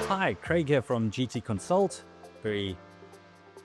Hi, Craig here from GTconsult. Very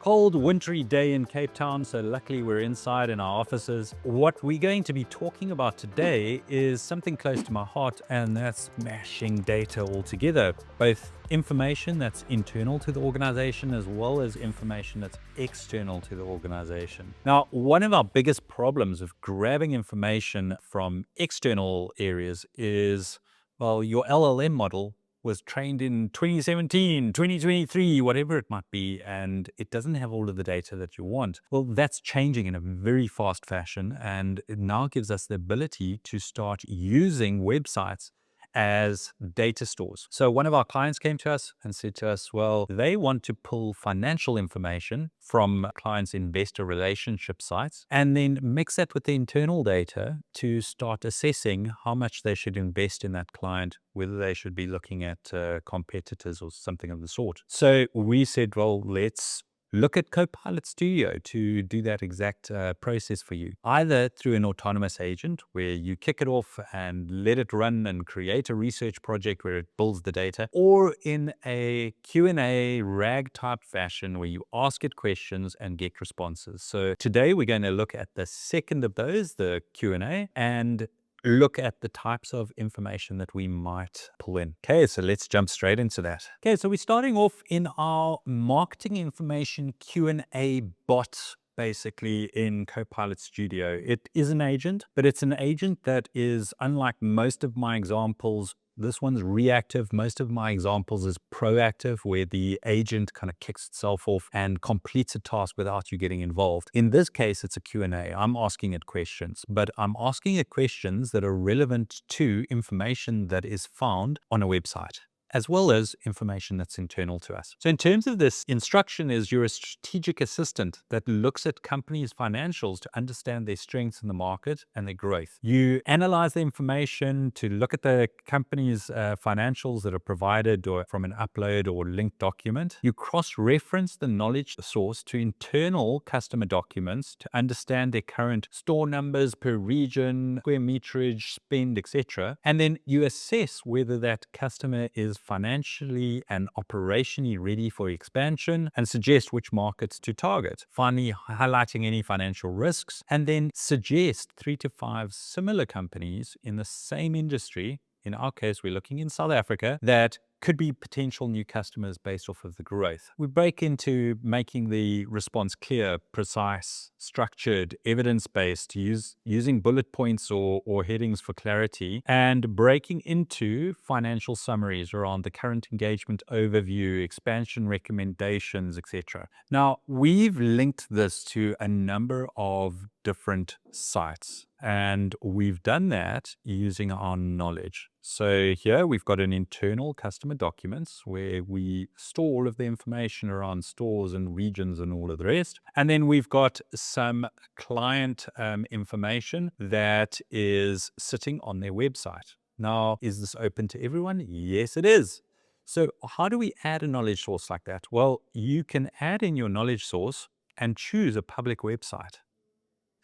cold, wintry day in Cape Town, so luckily we're inside in our offices. What we're going to be talking about today is something close to my heart, and that's smashing data altogether. Both information that's internal to the organization as well as information that's external to the organization. Now, one of our biggest problems of grabbing information from external areas is, well, your LLM model was trained in 2017, 2023, whatever it might be, and it doesn't have all of the data that you want. Well, that's changing in a very fast fashion, and it now gives us the ability to start using websites as data stores. So one of our clients came to us and said to us, well, they want to pull financial information from clients' investor relationship sites and then mix that with the internal data to start assessing how much they should invest in that client, whether they should be looking at competitors or something of the sort. So we said, well, let's look at Copilot Studio to do that exact process for you, either through an autonomous agent where you kick it off and let it run and create a research project where it builds the data, or in a Q&A RAG type fashion where you ask it questions and get responses. So today we're going to look at the second of those, the Q&A, and look at the types of information that we might pull in. Okay, so let's jump straight into that. Okay, so we're starting off in our marketing information Q&A bot, basically in Copilot Studio. It is an agent, but it's an agent that is, unlike most of my examples, this one's reactive. Most of my examples is proactive, where the agent kind of kicks itself off and completes a task without you getting involved. In this case, it's a Q&A. I'm asking it questions, but I'm asking it questions that are relevant to information that is found on a website, as well as information that's internal to us. So in terms of this, instruction is you're a strategic assistant that looks at companies' financials to understand their strengths in the market and their growth. You analyze the information to look at the company's financials that are provided or from an upload or linked document. You cross-reference the knowledge source to internal customer documents to understand their current store numbers per region, square meterage, spend, etc. And then you assess whether that customer is financially and operationally ready for expansion and suggest which markets to target. Finally, highlighting any financial risks, and then suggest 3 to 5 similar companies in the same industry. In our case, we're looking in South Africa, that could be potential new customers based off of the growth. We break into making the response clear, precise, structured, evidence-based, using bullet points or headings for clarity, and breaking into financial summaries around the current engagement overview, expansion recommendations, etc. Now, we've linked this to a number of different sites, and we've done that using our knowledge. So here we've got an internal customer documents where we store all of the information around stores and regions and all of the rest. And then we've got some client information that is sitting on their website. Now, is this open to everyone? Yes, it is. So how do we add a knowledge source like that? Well, you can add in your knowledge source and choose a public website.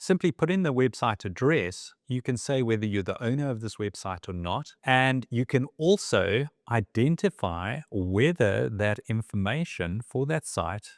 Simply put in the website address. You can say whether you're the owner of this website or not. And you can also identify whether that information for that site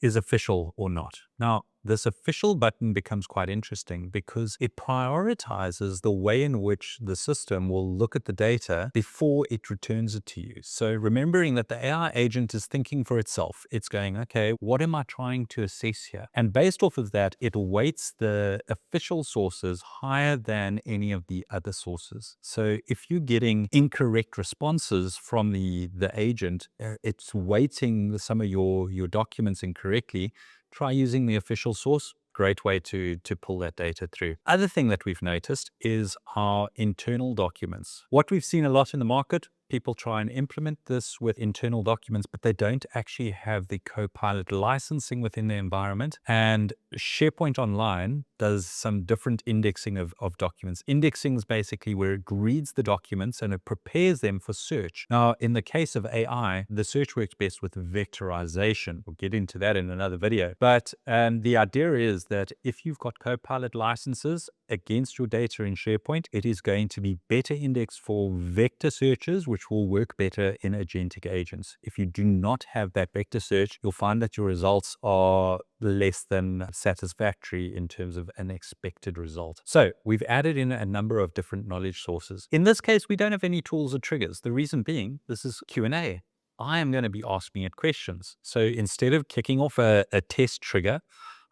is official or not. Now, this official button becomes quite interesting because it prioritizes the way in which the system will look at the data before it returns it to you. So remembering that the AI agent is thinking for itself, it's going, okay, what am I trying to assess here? And based off of that, it weights the official sources higher than any of the other sources. So if you're getting incorrect responses from the agent, it's weighting some of your documents incorrectly. Try using the official source. Great way to pull that data through. Other thing that we've noticed is our internal documents. What we've seen a lot in the market, people try and implement this with internal documents, but they don't actually have the Copilot licensing within the environment. And SharePoint Online does some different indexing of documents. Indexing is basically where it reads the documents and it prepares them for search. Now, in the case of AI, the search works best with vectorization. We'll get into that in another video. But the idea is that if you've got Copilot licenses against your data in SharePoint, it is going to be better indexed for vector searches, which which will work better in agentic agents. If you do not have that vector search, you'll find that your results are less than satisfactory in terms of an expected result. So we've added in a number of different knowledge sources. In this case, we don't have any tools or triggers. The reason being, this is Q&A. I am going to be asking it questions. So instead of kicking off a test trigger,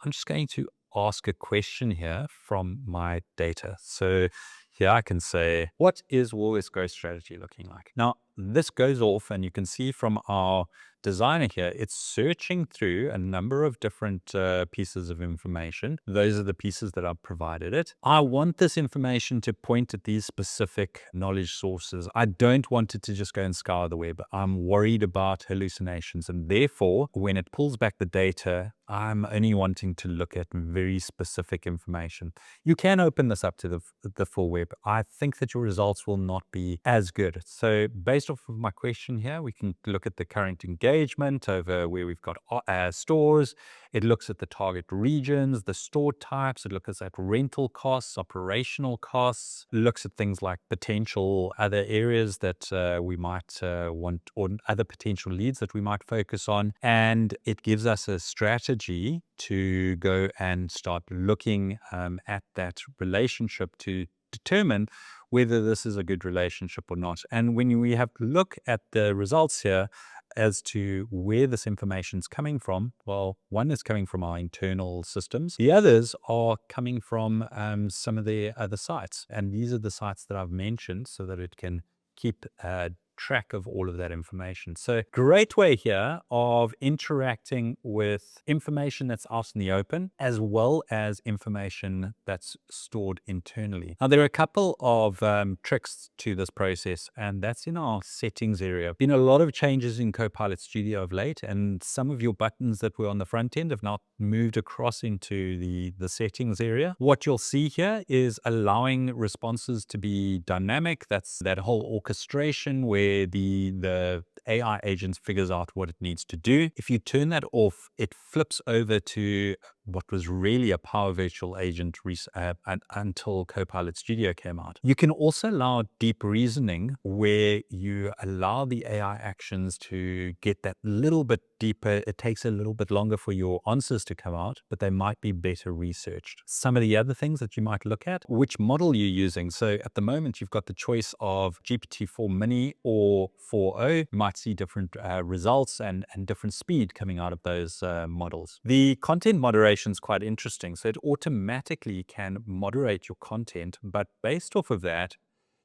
I'm just going to ask a question here from my data. So here I can say, what is Woolworths growth strategy looking like? Now, this goes off, and you can see from our designer here, it's searching through a number of different pieces of information. Those are the pieces that I've provided it. I want this information to point at these specific knowledge sources. I don't want it to just go and scour the web. I'm worried about hallucinations, and therefore, when it pulls back the data, I'm only wanting to look at very specific information. You can open this up to the full web. I think that your results will not be as good. So based off of my question here, we can look at the current engagement over where we've got stores. It looks at the target regions, the store types. It looks at rental costs, operational costs. It looks at things like potential other areas that we might want, or other potential leads that we might focus on. And it gives us a strategy to go and start looking at that relationship to determine whether this is a good relationship or not. And when we have to look at the results here as to where this information is coming from, well, one is coming from our internal systems. The others are coming from some of the other sites. And these are the sites that I've mentioned so that it can keep track of all of that information. So great way here of interacting with information that's out in the open, as well as information that's stored internally. Now, there are a couple of tricks to this process, and that's in our settings area. Been a lot of changes in Copilot Studio of late, and some of your buttons that were on the front end have now moved across into the settings area. What you'll see here is allowing responses to be dynamic. That's that whole orchestration where the AI agent figures out what it needs to do. If you turn that off, it flips over to what was really a Power Virtual Agent until Copilot Studio came out. You can also allow deep reasoning, where you allow the AI actions to get that little bit deeper. It takes a little bit longer for your answers to come out, but they might be better researched. Some of the other things that you might look at, which model you're using. So at the moment, you've got the choice of GPT-4 Mini or 4.0. You might see different results and different speed coming out of those models. The content moderation is quite interesting. So it automatically can moderate your content, but based off of that,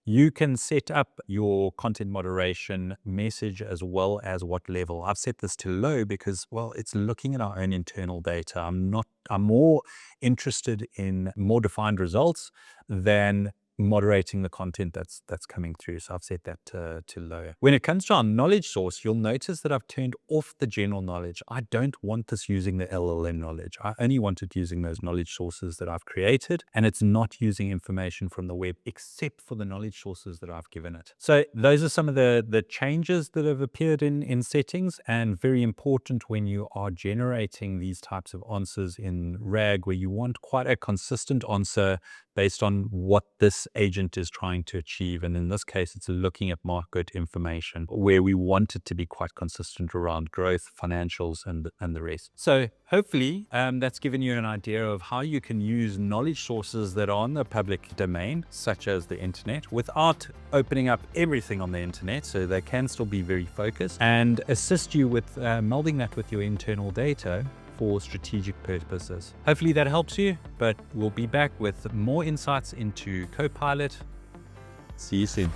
you can set up your content moderation message as well as what level. I've set this to low because, well, it's looking at our own internal data. I'm more interested in more defined results than moderating the content that's coming through. So I've set that to low. When it comes to our knowledge source, you'll notice that I've turned off the general knowledge. I don't want this using the LLM knowledge. I only want it using those knowledge sources that I've created, and it's not using information from the web except for the knowledge sources that I've given it. So those are some of the changes that have appeared in settings, and very important when you are generating these types of answers in RAG, where you want quite a consistent answer based on what this agent is trying to achieve. And in this case, it's looking at market information, where we want it to be quite consistent around growth, financials, and the rest. So hopefully that's given you an idea of how you can use knowledge sources that are on the public domain, such as the internet, without opening up everything on the internet, so they can still be very focused, and assist you with melding that with your internal data for strategic purposes. Hopefully that helps you, but we'll be back with more insights into Copilot. See you soon.